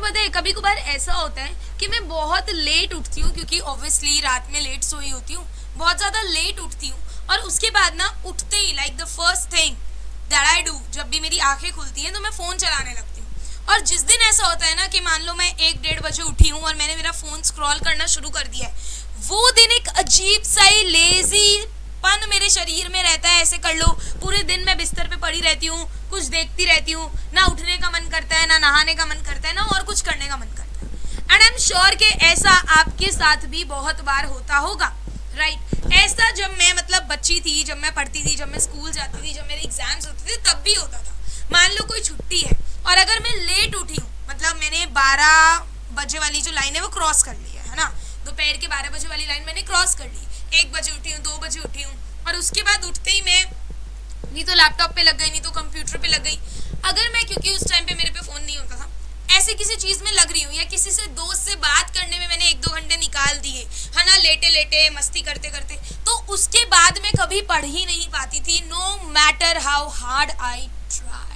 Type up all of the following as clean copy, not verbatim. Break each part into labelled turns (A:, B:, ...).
A: पता है कभी कभार ऐसा होता है कि मैं बहुत लेट उठती हूँ, क्योंकि ऑब्वियसली रात में लेट सोई होती हूँ, बहुत ज़्यादा लेट उठती हूँ, और उसके बाद ना उठते ही like the first thing that I do, जब भी मेरी आंखें खुलती हैं तो मैं फ़ोन चलाने लगती हूँ। और जिस दिन ऐसा होता है ना कि मान लो मैं 1-1:30 बजे उठी हूँ और मैंने मेरा फ़ोन स्क्रॉल करना शुरू कर दिया है, वो दिन एक अजीब सा ही लेजी पन मेरे शरीर में रहता है। ऐसे कर लो पूरे दिन मैं बिस्तर पे पड़ी रहती हूँ, कुछ देखती रहती हूँ, ना उठने का मन करता है, ना नहाने का मन करता है, ना और कुछ करने का मन करता है। एंड आई एम श्योर कि ऐसा आपके साथ भी बहुत बार होता होगा, राइट? ऐसा जब मैं मतलब बच्ची थी, जब मैं पढ़ती थी, जब मैं स्कूल जाती थी, जब मेरे एग्जाम्स होते थे, तब भी होता था। मान लो कोई छुट्टी है और अगर मैं लेट उठी हूँ, मतलब मैंने 12 बजे वाली जो लाइन है वो क्रॉस कर ली है ना, दोपहर के 12 बजे वाली लाइन मैंने क्रॉस कर ली, 1 बजे उठी हूँ, 2 बजे उठी हूँ, और उसके बाद उठते ही मैं नहीं तो लैपटॉप पे लग गई, नहीं तो कंप्यूटर पे लग गई। अगर मैं, क्योंकि उस टाइम पे मेरे पे फ़ोन नहीं होता था, ऐसे किसी चीज़ में लग रही हूँ या किसी से दोस्त से बात करने में मैंने 1-2 घंटे निकाल दिए, है ना, लेटे लेटे मस्ती करते करते, तो उसके बाद मैं कभी पढ़ ही नहीं पाती थी, no matter how hard I try.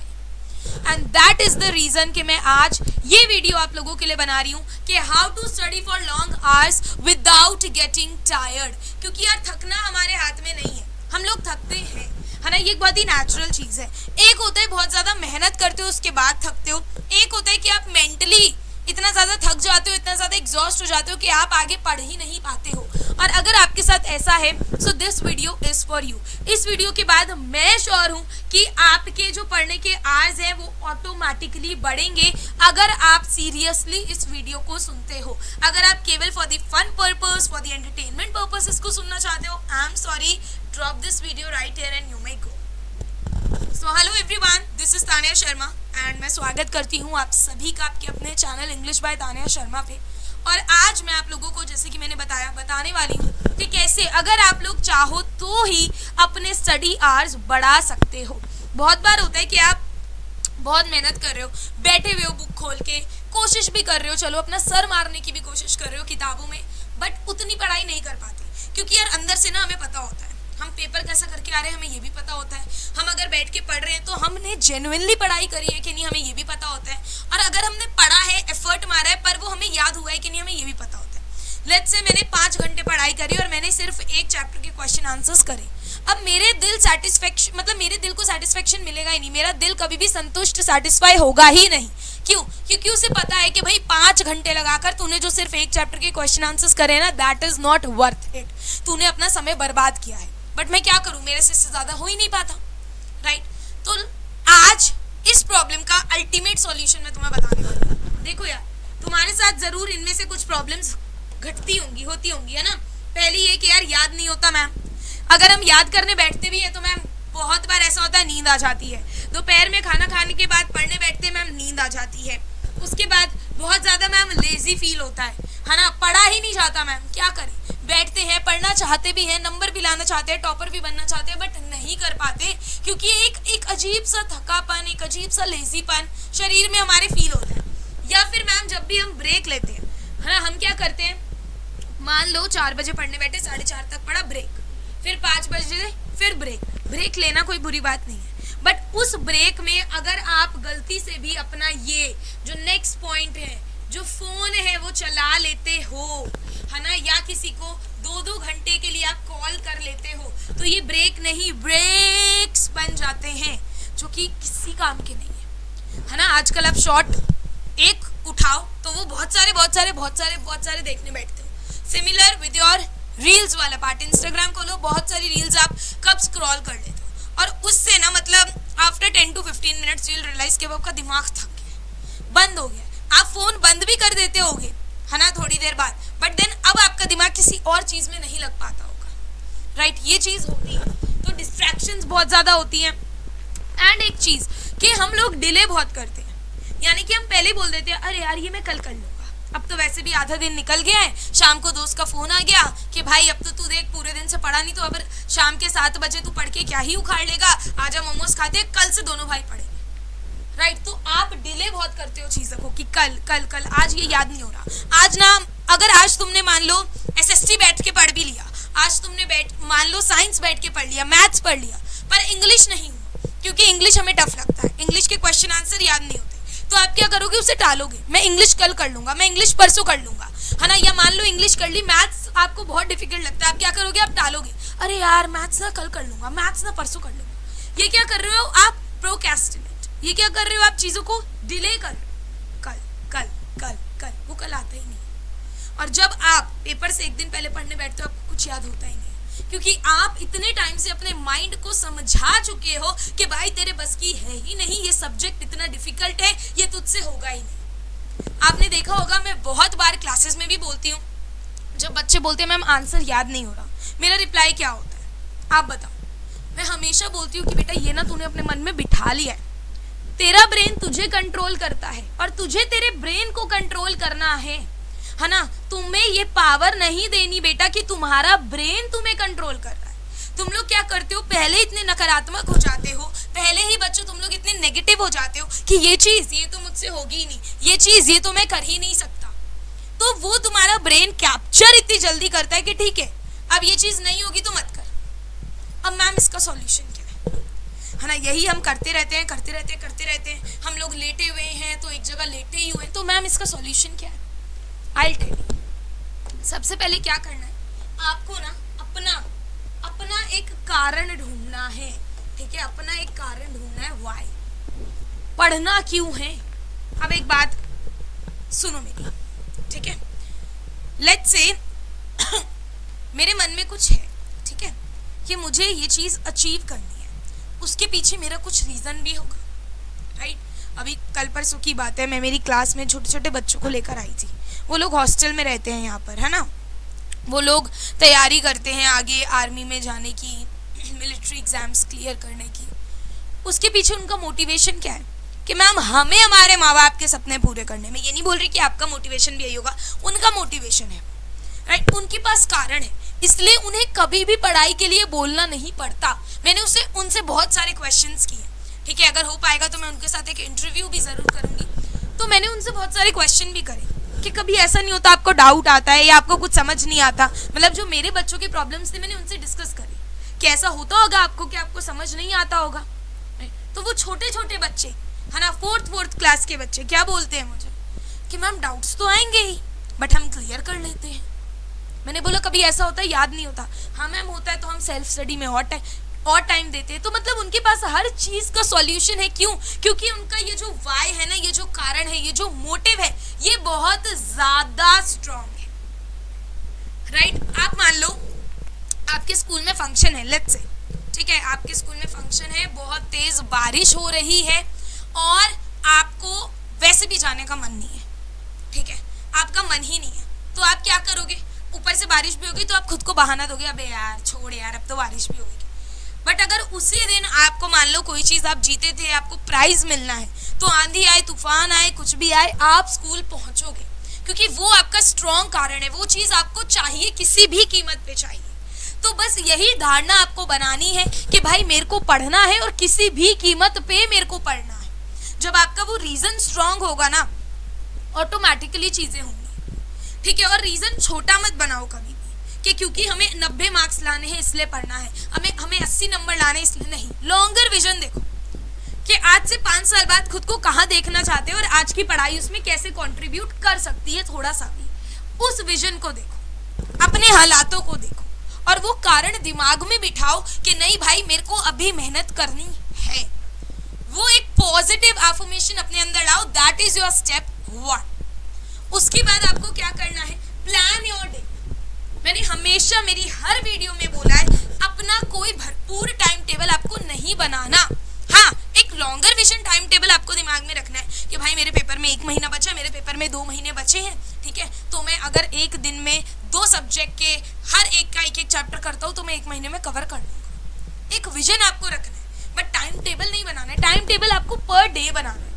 A: And that is the reason कि मैं आज ये वीडियो आप लोगों के लिए बना रही हूँ कि how to study for long hours without getting tired. क्योंकि यार थकना हमारे हाथ में नहीं है, हम लोग थकते हैं, है ना, ये एक बहुत ही नेचुरल चीज़ है। एक होता है बहुत ज़्यादा मेहनत करते हो उसके बाद थकते हो, एक होता है कि आप मेंटली इतना ज़्यादा थक जाते हो, इतना ज़्यादा एग्जॉस्ट हो जाते हो कि आप आगे पढ़ ही नहीं पाते हो। और अगर आपके साथ ऐसा है so this video is for you. इस वीडियो के बाद मैं श्योर हूँ कि आपके जो पढ़ने के आवर्स हैं वो ऑटोमेटिकली बढ़ेंगे अगर आप सीरियसली इस वीडियो को सुनते हो। अगर आप केवल for the fun purpose, for the entertainment purpose इसको सुनना चाहते हो, I am sorry, drop this video right here and you may go. So hello everyone, this is Tania Sharma and मैं स्वागत करती हूँ आप सभी का आपके अपने channel English by Tania Sharma पे। और आज मैं आप लोगों को, जैसे कि मैंने बताया, बताने वाली हूँ कि कैसे अगर आप लोग चाहो तो ही अपने स्टडी आवर्स बढ़ा सकते हो। बहुत बार होता है कि आप बहुत मेहनत कर रहे हो, बैठे हुए हो बुक खोल के, कोशिश भी कर रहे हो, चलो अपना सर मारने की भी कोशिश कर रहे हो किताबों में, बट उतनी पढ़ाई नहीं कर पाते। क्योंकि यार अंदर से ना हमें पता होता है हम पेपर कैसा करके आ रहे हैं, हमें ये भी पता होता है। हम अगर बैठ के पढ़ रहे हैं तो हमने जेन्युइनली पढ़ाई करी है कि नहीं, हमें ये भी पता होता है। और अगर हमने पढ़ा है, एफर्ट मारा है, पर वो हमें याद हुआ है कि नहीं, हमें ये भी पता होता है। लेट्स से मैंने 5 घंटे पढ़ाई करी और मैंने सिर्फ एक चैप्टर के क्वेश्चन आंसर्स करे। अब मेरे दिल सेटिस्फेक्शन, मतलब मेरे दिल को सेटिस्फेक्शन मिलेगा ही नहीं, मेरा दिल कभी भी संतुष्ट सेटिस्फाई होगा ही नहीं। क्यों? क्योंकि उसे पता है कि भाई 5 घंटे लगाकर तूने जो सिर्फ एक चैप्टर के क्वेश्चन आंसर्स करे ना, that is not worth it, तूने अपना समय बर्बाद किया है। बट मैं क्या करूं, मेरे से इससे ज्यादा हो ही नहीं पाता, राइट? तो आज इस प्रॉब्लम का अल्टीमेट सॉल्यूशन मैं तुम्हें बताने वाली हूं। देखो यार, तुम्हारे साथ जरूर इनमें से कुछ प्रॉब्लम्स घटती होंगी, होती होंगी, है ना। पहली ये कि यार याद नहीं होता मैम। अगर हम याद करने बैठते भी हैं तो मैम बहुत बार ऐसा होता है नींद आ जाती है। दोपहर में खाना खाने के बाद पढ़ने बैठते हैं मैम, नींद आ जाती है। उसके बाद बहुत ज़्यादा मैम लेजी फील होता है ना, पढ़ा ही नहीं जाता मैम। क्या करें, बैठते हैं, पढ़ना चाहते भी हैं, नंबर भी लाना चाहते हैं, टॉपर भी बनना चाहते हैं, बट नहीं कर पाते क्योंकि एक अजीब सा थकापन, एक अजीब सा लेजीपन शरीर में हमारे फील होता है। या फिर मैम जब भी हम ब्रेक लेते हैं, है ना, हम क्या करते हैं, मान लो 4 बजे पढ़ने बैठे, 4:30 तक पढ़ा, ब्रेक, फिर 5 बजे फिर ब्रेक लेना कोई बुरी बात नहीं है। बट उस ब्रेक में अगर आप गलती से भी अपना ये जो नेक्स्ट पॉइंट है, जो फोन है, वो चला लेते हो, है ना, या किसी को 2-2 घंटे के लिए आप कॉल कर लेते हो, तो ये ब्रेक नहीं, ब्रेक्स बन जाते हैं जो कि किसी काम के नहीं है ना। आजकल आप शॉर्ट एक उठाओ तो वो बहुत सारे देखने बैठते हो। सिमिलर विद योर रील्स वाला पार्ट, इंस्टाग्राम खोलो, बहुत सारी रील्स आप कब स्क्रॉल कर लेते हो, और उससे ना मतलब after 10 to 15 minutes you will realise कि आपका दिमाग थक गया, बंद हो गया। आप फोन बंद भी कर देते होगे, है ना, थोड़ी देर बाद, बट देन अब आपका दिमाग किसी और चीज में नहीं लग पाता होगा, राइट? ये चीज होती है, तो डिस्ट्रैक्शंस बहुत ज्यादा होती हैं। एंड एक चीज कि हम लोग डिले बहुत करते हैं, यानी कि हम पहले बोल देते हैं अरे यार ये मैं कल कर लूंगा, अब तो वैसे भी आधा दिन निकल गया है, शाम को दोस्त का फोन आ गया कि भाई अब तो तू देख पूरे दिन से पढ़ा नहीं, तो अब शाम के 7 बजे तू पढ़ के क्या ही उखाड़ लेगा, आजा मोमोज खाते हैं, कल से दोनों भाई पढ़ेंगे, राइट? तो आप डिले बहुत करते हो चीज़ों को कि कल आज ये याद नहीं हो रहा। आज ना, अगर आज तुमने मान लो SST बैठ के पढ़ भी लिया, आज तुमने मान लो साइंस बैठ के पढ़ लिया, मैथ्स पढ़ लिया, पर इंग्लिश नहीं हुआ, क्योंकि इंग्लिश हमें टफ लगता है, इंग्लिश के क्वेश्चन आंसर याद नहीं होते, तो आप क्या करोगे, उसे टालोगे। मैं इंग्लिश कल कर लूंगा, मैं इंग्लिश परसों कर लूंगा, है ना, या मान लो इंग्लिश कर ली, मैथ्स आपको बहुत डिफिकल्ट लगता है, आप क्या करोगे, आप टालोगे, अरे यार मैथ्स ना कल कर लूंगा, मैथ्स ना परसों कर लूंगा। ये क्या कर रहे हो आप, प्रोक्रेस्टिनेट। ये क्या कर रहे हो आप, चीजों को डिले कर रहे हो, कल कल कल कल, वो कल आता ही नहीं। और जब आप पेपर से एक दिन पहले पढ़ने बैठते हो, आपको कुछ याद होता ही नहीं, क्योंकि आप इतने टाइम से अपने माइंड को समझा चुके हो कि भाई तेरे बस की है ही नहीं, ये सब्जेक्ट इतना डिफिकल्ट है, ये तुझसे होगा ही नहीं। आपने देखा होगा, मैं बहुत बार क्लासेस में भी बोलती हूँ, जब बच्चे बोलते हैं मैम आंसर याद नहीं हो रहा, मेरा रिप्लाई क्या होता है आप बताओ। मैं हमेशा बोलती हूँ कि बेटा ये ना तूने अपने मन में बिठा लिया है, तेरा ब्रेन तुझे कंट्रोल करता है और तुझे तेरे ब्रेन को कंट्रोल करना है ना। तुम्हें ये पावर नहीं देनी बेटा कि तुम्हारा ब्रेन तुम्हें कंट्रोल कर रहा है। तुम लोग क्या करते हो, पहले इतने नकारात्मक हो जाते हो, पहले ही बच्चों तुम लोग इतने नेगेटिव हो जाते हो कि ये चीज ये तो मुझसे होगी ही नहीं, ये चीज ये तो मैं कर ही नहीं सकता। तो वो तुम्हारा ब्रेन कैप्चर इतनी जल्दी करता है कि ठीक है अब ये चीज नहीं होगी तो मत कर। अब मैम इसका सॉल्यूशन क्या है ना, यही हम करते रहते हैं करते रहते हैं करते रहते हैं। हम लोग लेटे हुए हैं तो एक जगह लेटे ही हुए, तो मैम इसका सॉल्यूशन क्या है, I'll tell you। सबसे पहले क्या करना है, आपको ना अपना एक कारण ढूंढना है, ठीक है, अपना एक कारण ढूंढना है, व्हाई, पढ़ना क्यों है। अब एक बात सुनो मेरी, ठीक है, लेट्स से मेरे मन में कुछ है, ठीक है, कि मुझे ये चीज अचीव करनी है, उसके पीछे मेरा कुछ रीजन भी होगा, राइट। अभी कल परसों की बात है, मैं मेरी क्लास में छोटे छोटे बच्चों को लेकर आई थी, वो लोग हॉस्टल में रहते हैं यहाँ पर, है ना, वो लोग तैयारी करते हैं आगे आर्मी में जाने की, मिलिट्री एग्जाम्स क्लियर करने की। उसके पीछे उनका मोटिवेशन क्या है कि मैम हमें हमारे माँ बाप के सपने पूरे करने में, ये नहीं बोल रही कि आपका मोटिवेशन भी यही होगा, उनका मोटिवेशन है, राइट, उनके पास कारण है, इसलिए उन्हें कभी भी पढ़ाई के लिए बोलना नहीं पड़ता। मैंने उनसे बहुत सारे क्वेश्चंस किए, ठीक है, अगर हो पाएगा तो मैं उनके साथ एक इंटरव्यू भी जरूर करूंगी। तो मैंने उनसे बहुत सारे क्वेश्चन भी करे कि कभी ऐसा नहीं होता आपको डाउट आता है या आपको कुछ समझ नहीं आता, मतलब जो मेरे बच्चों के प्रॉब्लम्स थे मैंने उनसे डिस्कस करी कि ऐसा होता होगा आपको कि आपको समझ नहीं आता होगा। तो वो छोटे छोटे बच्चे, है ना, फोर्थ क्लास के बच्चे क्या बोलते हैं मुझे कि मैम डाउट्स तो आएंगे ही बट हम क्लियर कर लेते हैं। मैंने बोला कभी ऐसा होता है याद नहीं होता, हाँ मैम होता है, तो हम सेल्फ स्टडी में और टाइम देते हैं। तो मतलब उनके पास हर चीज का सॉल्यूशन है, क्यों, क्योंकि उनका ये जो वाई है ना, ये जो कारण है, ये जो मोटिव है, ये बहुत ज्यादा स्ट्रॉन्ग है, राइट। आप मान लो आपके स्कूल में फंक्शन है, लेट्स से, ठीक है, आपके स्कूल में फंक्शन है, बहुत तेज बारिश हो रही है और आपको वैसे भी जाने का मन नहीं है, ठीक है, आपका मन ही नहीं है, तो आप क्या करोगे, ऊपर से बारिश भी होगी तो आप खुद को बहाना दोगे, अबे यार छोड़ यार अब तो बारिश भी होगी। बट अगर उसी दिन आपको मान लो कोई चीज आप जीते थे, आपको प्राइज मिलना है, तो आंधी आए तूफान आए कुछ भी आए आप स्कूल पहुंचोगे, क्योंकि वो आपका स्ट्रॉन्ग कारण है, वो चीज आपको चाहिए, किसी भी कीमत पे चाहिए। तो बस यही धारणा आपको बनानी है कि भाई मेरे को पढ़ना है और किसी भी कीमत पे मेरे को पढ़ना है। जब आपका वो रीजन स्ट्रॉन्ग होगा ना, ऑटोमेटिकली चीजें होंगी, ठीक है। और रीजन छोटा मत बनाओ कभी कि क्योंकि हमें 90 मार्क्स लाने हैं इसलिए पढ़ना है, हमें 80 नंबर लाने इसलिए नहीं। लॉन्गर विजन देखो कि आज से 5 साल बाद खुद को कहाँ देखना चाहते हो और आज की पढ़ाई उसमें कैसे कंट्रीब्यूट कर सकती है, थोड़ा सा भी उस विजन को देखो, अपने हालातों को देखो और वो कारण दिमाग में बिठाओ कि नहीं भाई मेरे को अभी मेहनत करनी है। वो एक पॉजिटिव अफर्मेशन अपने अंदर लाओ, दैट इज योर स्टेप 1। उसके बाद आपको क्या करना है, प्लान योर डे। मैंने हमेशा मेरी हर वीडियो में बोला है, अपना कोई भरपूर टाइम टेबल आपको नहीं बनाना। हाँ, एक लॉन्गर विजन टाइम टेबल आपको दिमाग में रखना है कि भाई मेरे पेपर में 1 महीना बचा, मेरे पेपर में 2 महीने बचे हैं, ठीक है, तो मैं अगर एक दिन में 2 सब्जेक्ट के हर एक का एक चैप्टर करता हूँ तो मैं 1 महीने में कवर कर लूंगा। एक विजन आपको रखना है, बट टाइम टेबल नहीं बनाना है। टाइम टेबल आपको पर डे बनाना है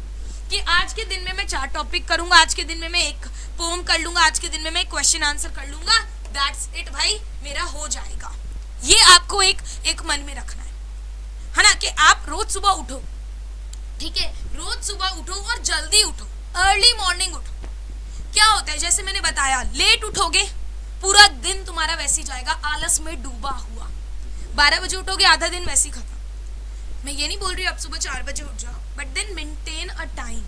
A: कि आज के दिन में मैं 4 टॉपिक करूंगा, आज के दिन में मैं एक पोम कर लूंगा, आज के दिन में मैं एक क्वेश्चन आंसर कर लूंगा, दैट्स इट भाई मेरा हो जाएगा। ये आपको एक मन में रखना है ना, कि आप रोज सुबह उठो, ठीक है, रोज सुबह उठो और जल्दी उठो, अर्ली मॉर्निंग उठो। क्या होता है, जैसे मैंने बताया, लेट उठोगे पूरा दिन तुम्हारा वैसे ही जाएगा, आलस में डूबा हुआ। 12 बजे उठोगे, आधा दिन वैसे ही खत्म। मैं ये नहीं बोल रही अब सुबह 4 बजे उठ जाओ, but then maintain a time,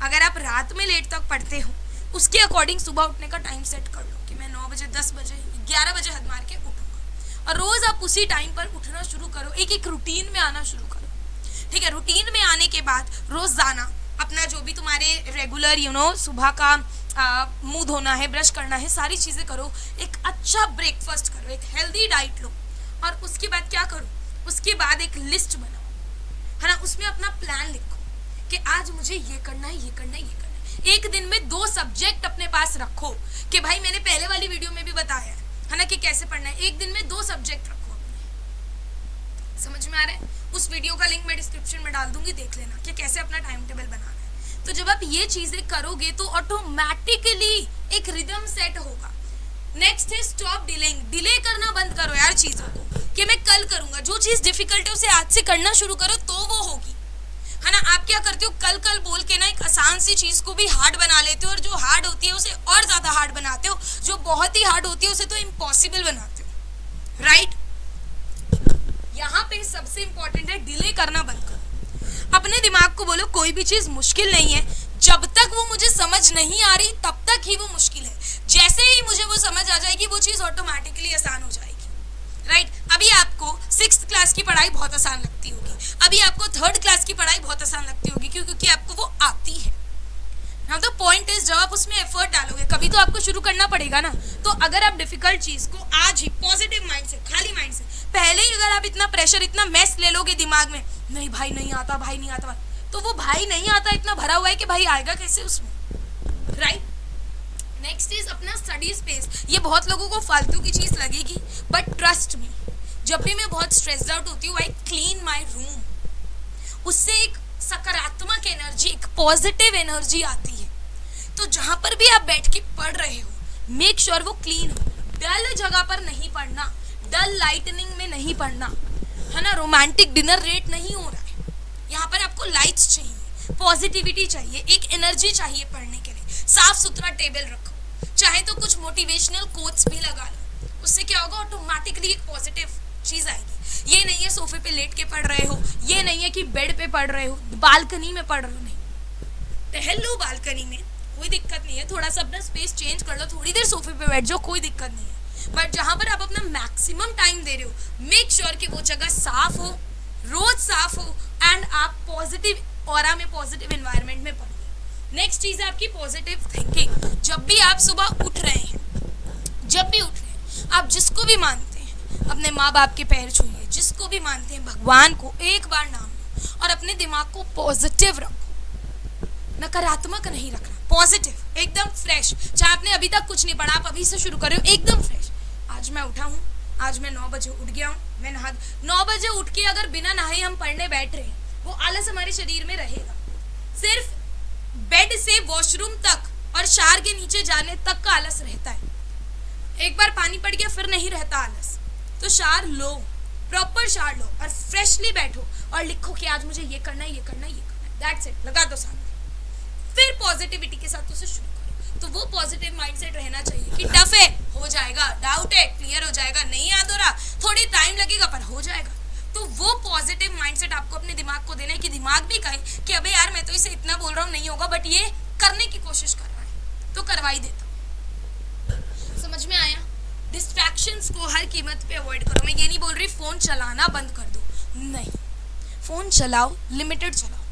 A: अगर आप रात में लेट तक पढ़ते हो, उसके अकॉर्डिंग सुबह उठने का टाइम सेट कर लो कि मैं 9 बजे, 10 बजे, 11 बजे हद मार के उठूंगा, और रोज आप उसी टाइम पर उठना शुरू करो, एक एक रूटीन में आना शुरू करो। ठीक है, रूटीन में आने के बाद रोजाना अपना जो भी तुम्हारे रेगुलर सुबह का मुंह धोना है, ब्रश करना है, सारी चीजें करो, एक अच्छा ब्रेकफास्ट करो, एक हेल्दी डाइट लो, और उसके बाद क्या करो, उसके बाद एक लिस्ट बनाओ, है ना, उसमें अपना प्लान लिखो कि आज मुझे ये करना है, ये करना है, ये करना है। एक दिन में 2 सब्जेक्ट अपने पास रखो, कि भाई मैंने पहले वाली वीडियो में भी बताया है ना, कि कैसे पढ़ना है। एक दिन में 2 सब्जेक्ट रखो अपने, समझ में आ रहा है? उस वीडियो का लिंक मैं डिस्क्रिप्शन में डाल दूंगी, देख लेना कि कैसे अपना टाइम टेबल बनाना है। तो जब आप ये चीजें करोगे तो ऑटोमेटिकली एक रिदम सेट होगा। नेक्स्ट है स्टॉप डिलेइंग, डिले करना बंद करो यार चीजों को, कि मैं कल करूंगा। जो चीज डिफिकल्ट है उसे आज से करना शुरू करो तो वो होगी, है ना। आप क्या करते हो, कल कल बोल के ना एक आसान सी चीज को भी हार्ड बना लेते हो, और जो हार्ड होती है उसे और ज्यादा हार्ड बनाते हो, जो बहुत ही हार्ड होती है उसे तो इम्पॉसिबल बनाते हो, राइट। यहाँ पे सबसे इंपॉर्टेंट है डिले करना बंद करो। अपने दिमाग को बोलो कोई भी चीज मुश्किल नहीं है, जब तक वो मुझे समझ नहीं आ रही तब तक ही वो मुश्किल है, जैसे ही मुझे वो समझ आ जाएगी वो चीज ऑटोमेटिकली आसान हो जाएगी, राइट। अभी आपको 6th क्लास की पढ़ाई बहुत आसान लगती होगी, अभी आपको 3rd क्लास की पढ़ाई बहुत आसान लगती होगी, क्योंकि आपको वो आती है। नाउ द पॉइंट इज, जब आप उसमें एफर्ट डालोगे, कभी तो आपको शुरू करना पड़ेगा ना। तो अगर आप डिफिकल्ट चीज को आज ही पॉजिटिव माइंड से, खाली माइंड से, पहले ही अगर आप इतना प्रेशर, इतना मेस ले लोगे दिमाग में, नहीं भाई नहीं आता, भाई नहीं आता, तो वो भाई नहीं आता इतना भरा हुआ है कि भाई आएगा कैसे उसमें, राइट। नेक्स्ट इज अपना स्टडी स्पेस। ये बहुत लोगों को फालतू की चीज लगेगी, बट ट्रस्ट मी, जब भी मैं बहुत स्ट्रेस्ड आउट होती हूँ, आई क्लीन माई रूम, उससे एक सकारात्मक एनर्जी, एक पॉजिटिव एनर्जी आती है। तो जहां पर भी आप बैठ के पढ़ रहे हो, मेक श्योर वो क्लीन हो, डल जगह पर नहीं पढ़ना, डल लाइटनिंग में नहीं पढ़ना, है ना, रोमांटिक डिनर रेट नहीं हो रहा है। यहाँ पर आपको लाइट्स चाहिए, पॉजिटिविटी चाहिए, एक एनर्जी चाहिए पढ़ने के लिए। साफ सुथरा टेबल रखो, चाहे तो कुछ मोटिवेशनल कोट्स भी लगा लो, उससे क्या होगा, ऑटोमेटिकली एक पॉजिटिव चीज आएगी। ये नहीं है सोफे पे लेट के पढ़ रहे हो, ये नहीं है कि बेड पे पढ़ रहे हो, बालकनी में पढ़ रहे हो, नहीं, टहल लो बालकनी में, कोई दिक्कत नहीं है, थोड़ा सा अपना स्पेस चेंज कर लो, थोड़ी देर सोफे पे बैठ जाओ, कोई दिक्कत नहीं है। बट जहां पर आप अपना मैक्सिमम टाइम दे रहे हो, मेक श्योर कि वो जगह साफ हो, रोज साफ हो, एंड आप पॉजिटिव ऑरा में, पॉजिटिव एनवायरनमेंट में पढ़िए। नेक्स्ट चीज है आपकी पॉजिटिव थिंकिंग। जब भी आप सुबह उठ रहे हैं, जब भी उठ रहे हैं, आप जिसको भी मानते हैं, अपने माँ बाप के पैर छूइए, जिसको भी मानते हैं, भगवान को एक बार नाम लो, और अपने दिमाग को पॉजिटिव रखो, नकारात्मक नहीं रखना, पॉजिटिव, एकदम फ्रेश। चाहे आपने अभी तक कुछ नहीं पढ़ा, आप अभी से शुरू कर रहे हो, एकदम फ्रेश। आज मैं उठा हूँ, आज मैं 9 बजे उठ गया हूँ, मैं नहा, 9 बजे उठ के अगर बिना नहाए हम पढ़ने बैठ रहे हैं, वो आलस हमारे शरीर में रहेगा। सिर्फ बेड से वॉशरूम तक और शार के नीचे जाने तक का आलस रहता है। एक बार पानी पड़ गया फिर नहीं रहता आलस। तो शार लो, प्रॉपर शार लो, और फ्रेशली बैठो और लिखो कि आज मुझे ये करना है, ये करना है, ये करना है, दैट्स इट, लगा दो सामने। फिर पॉजिटिविटी के साथ उसे शुरू करो। तो वो पॉजिटिव माइंडसेट रहना चाहिए कि टफ है, हो जाएगा, डाउट है, क्लियर हो जाएगा, नहीं याद हो रहा, थोड़ी टाइम लगेगा पर हो जाएगा। तो वो पॉजिटिव माइंडसेट आपको अपने दिमाग को देना है कि दिमाग भी कहे कि अबे यार मैं तो इसे इतना बोल रहा हूँ, नहीं होगा, बट ये करने की कोशिश कर रहा है, तो करवा ही देता हूँ। समझ में आया? डिस्ट्रैक्शंस को हर कीमत पे अवॉइड करो। मैं ये नहीं बोल रही फोन चलाना बंद कर दो, नहीं, फोन चलाओ, लिमिटेड चलाओ,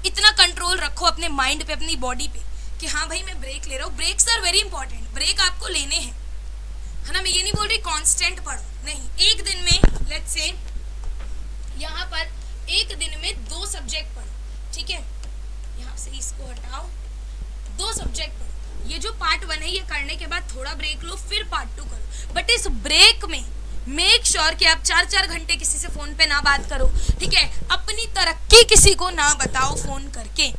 A: इतना कंट्रोल रखो अपने माइंड पे, अपनी बॉडी पे, कि हाँ भाई मैं ब्रेक ले रहा हूँ। Breaks are very important, break आपको लेने हैं, है ना। मैं ये नहीं बोल रही कांस्टेंट पढ़ो, नहीं, एक दिन में लेट्स से यहाँ पर एक दिन में 2 सब्जेक्ट पढ़ो, ठीक है, यहाँ से इसको हटाओ, 2 सब्जेक्ट पढ़ो। ये जो पार्ट 1 है ये करने के बाद थोड़ा ब्रेक लो, फिर पार्ट 2 करो। बट इस ब्रेक में मेक श्योर कि आप 4-4 घंटे किसी से फोन पे ना बात करो, ठीक है। अपनी तरक्की किसी को ना बताओ फोन करके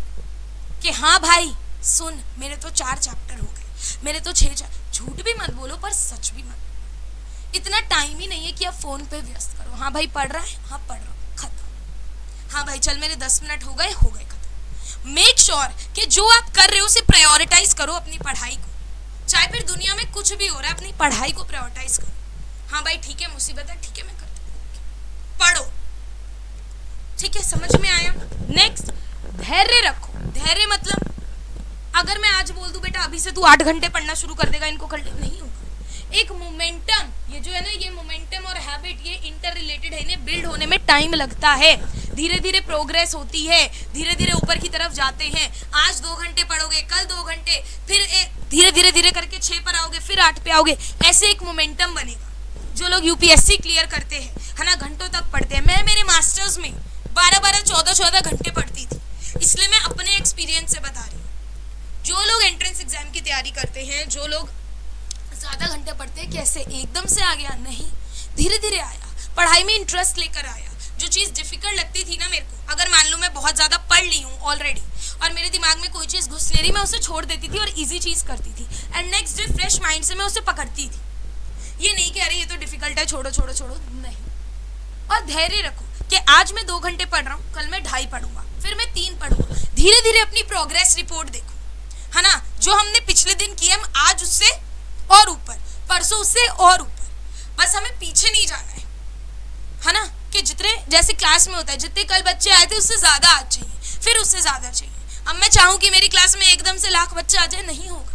A: कि हाँ भाई सुन, मेरे तो 4 चैप्टर हो गए, मेरे तो 6 चैप्टर। झूठ भी मत बोलो पर सच भी मत। इतना टाइम ही नहीं है कि आप फोन पे व्यस्त करो। हाँ भाई पढ़ रहा है, हाँ पढ़ रहा हूँ, खत्म। हाँ भाई चल मेरे 10 मिनट हो गए, खत्म। मेक श्योर कि जो आप कर रहे हो उसे प्रायोरिटाइज करो, अपनी पढ़ाई को। चाहे फिर दुनिया में कुछ भी हो रहा है, अपनी पढ़ाई को प्रायोरिटाइज करो। हाँ भाई ठीक है, मुसीबत है, ठीक है मैं करती हूँ, पढ़ो, ठीक है, समझ में आया। नेक्स्ट, धैर्य रखो। धैर्य मतलब अगर मैं आज बोल दूं बेटा अभी से तू 8 घंटे पढ़ना शुरू कर देगा, इनको कल नहीं होगा। एक मोमेंटम, ये जो है ना, ये मोमेंटम और हैबिट ये इंटर रिलेटेड है, इन्हें बिल्ड होने में टाइम लगता है, धीरे धीरे प्रोग्रेस होती है, धीरे धीरे ऊपर की तरफ जाते हैं। आज 2 घंटे पढ़ोगे, कल 2 घंटे, फिर धीरे धीरे धीरे करके 6 पर आओगे, फिर 8 पे आओगे, ऐसे एक मोमेंटम बनेगा। जो लोग यूपीएससी क्लियर करते हैं, है ना, घंटों तक पढ़ते हैं। मैं मेरे मास्टर्स में 12-12, 14-14 घंटे पढ़ती थी, इसलिए मैं अपने एक्सपीरियंस से बता रही हूँ। जो लोग एंट्रेंस एग्जाम की तैयारी करते हैं, जो लोग ज़्यादा घंटे पढ़ते हैं, कैसे एकदम से आ गया? नहीं, धीरे धीरे आया, पढ़ाई में इंटरेस्ट लेकर आया। जो चीज़ डिफिकल्ट लगती थी ना मेरे को, अगर मान लो मैं बहुत ज़्यादा पढ़ ली हूँ ऑलरेडी और मेरे दिमाग में कोई चीज़ घुस नहीं रही, मैं उसे छोड़ देती थी और इजी चीज़ करती थी, and next day fresh mind से मैं उसे पकड़ती थी। ये नहीं कि अरे ये तो डिफिकल्ट है, छोड़ो छोड़ो छोड़ो, नहीं। और धैर्य रखो कि आज मैं 2 घंटे पढ़ रहा हूँ, कल मैं 2.5 पढ़ूंगा, फिर मैं 3 पढ़ूंगा। धीरे धीरे अपनी प्रोग्रेस रिपोर्ट देखो, है ना। जो हमने पिछले दिन किया, हम आज उससे और ऊपर, परसों उससे और ऊपर, बस हमें पीछे नहीं जाना है ना। कि जितने जैसे क्लास में होता है, जितने कल बच्चे आए थे उससे ज़्यादा आज चाहिए, फिर उससे ज़्यादा चाहिए। अब मैं चाहूँ कि मेरी क्लास में एकदम से 1,00,000 बच्चे आ जाए, नहीं होगा,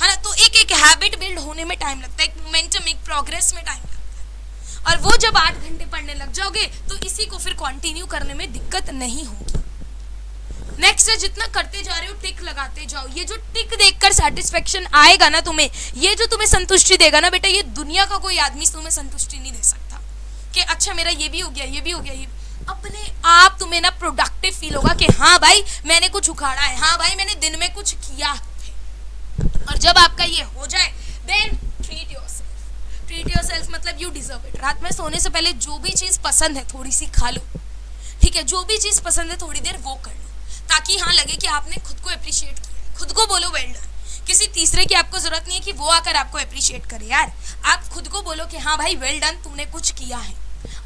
A: है ना। तो एक एक हैबिट बिल्ड होने में टाइम लगता है, एक मोमेंटम, एक प्रोग्रेस में टाइम लगता है। और वो जब 8 घंटे पढ़ने लग जाओगे तो इसी को फिर कंटिन्यू करने में दिक्कत नहीं होगी। नेक्स्ट है, जितना करते जा रहे हो टिक लगाते जाओ। ये जो टिक देखकर सेटिस्फेक्शन आएगा ना तुम्हें, ये जो तुम्हें संतुष्टि देगा ना बेटा, ये दुनिया का कोई आदमी तुम्हें संतुष्टि नहीं दे सकता कि अच्छा मेरा ये भी हो गया, ये भी हो गया। ये अपने आप तुम्हें ना प्रोडक्टिव फील होगा कि हाँ भाई मैंने कुछ उखाड़ा है, हाँ भाई मैंने दिन में कुछ किया है। और जब आपका ये हो जाए, then treat yourself. Treat yourself मतलब यू डिजर्व इट। रात में सोने से पहले जो भी चीज़ पसंद है थोड़ी सी खा लो, ठीक है। जो भी चीज़ पसंद है थोड़ी देर वो कर लो, ताकि हाँ लगे कि आपने खुद को अप्रिशिएट किया। खुद को बोलो वेल डन। किसी तीसरे की आपको जरूरत नहीं है कि वो आकर आपको अप्रिशिएट करे यार। आप खुद को बोलो कि हाँ भाई वेल डन, तुमने कुछ किया है।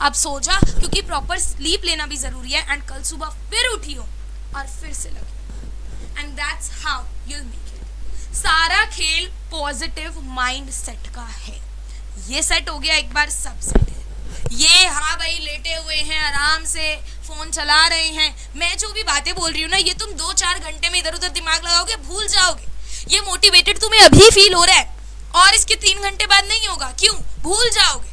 A: आप सो जा, क्योंकि प्रॉपर स्लीप लेना भी जरूरी है, एंड कल सुबह फिर उठी हो और फिर से लगे, and that's how you'll make it. सारा खेल पॉजिटिव माइंड सेट का है। ये सेट हो गया, एक बार सब सेट है। ये हाँ भाई लेटे हुए हैं, आराम से फोन चला रहे हैं, मैं जो भी बातें बोल रही हूँ ना, ये तुम 2-4 घंटे में इधर उधर दिमाग लगाओगे, भूल जाओगे। ये मोटिवेटेड तुम्हें अभी फील हो रहा है और इसके 3 घंटे बाद नहीं होगा, क्यों? भूल जाओगे,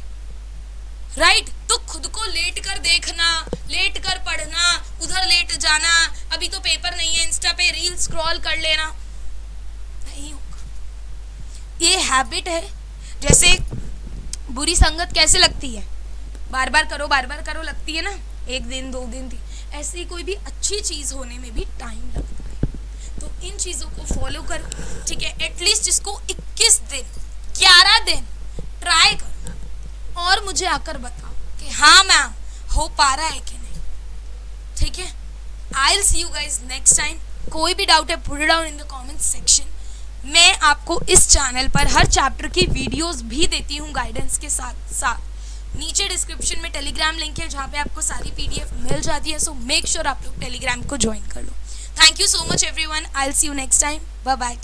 A: राइट। तो खुद को लेट कर देखना, लेट कर पढ़ना, उधर लेट जाना, अभी तो पेपर नहीं है, इंस्टा पे रील स्क्रॉल कर लेना, नहीं होगा। ये हैबिट है। जैसे बुरी संगत कैसे लगती है, बार बार करो लगती है ना, 1 दिन 2 दिन थी। ऐसी कोई भी अच्छी चीज़ होने में भी टाइम लगता है। तो इन चीज़ों को फॉलो करो, ठीक है। एटलीस्ट इसको 21 दिन 11 दिन ट्राई करो और मुझे आकर बताओ कि हाँ मैम हो पा रहा है कि नहीं, ठीक है। आई will see you guys next time. कोई भी डाउट है put it down in the comment section. मैं आपको इस चैनल पर हर चैप्टर की वीडियोस भी देती हूँ गाइडेंस के साथ साथ। नीचे डिस्क्रिप्शन में टेलीग्राम लिंक है जहाँ पे आपको सारी पीडीएफ मिल जाती है, सो मेक श्योर आप लोग टेलीग्राम को ज्वाइन कर लो। Thank you so much everyone. I will see you next time. Bye bye.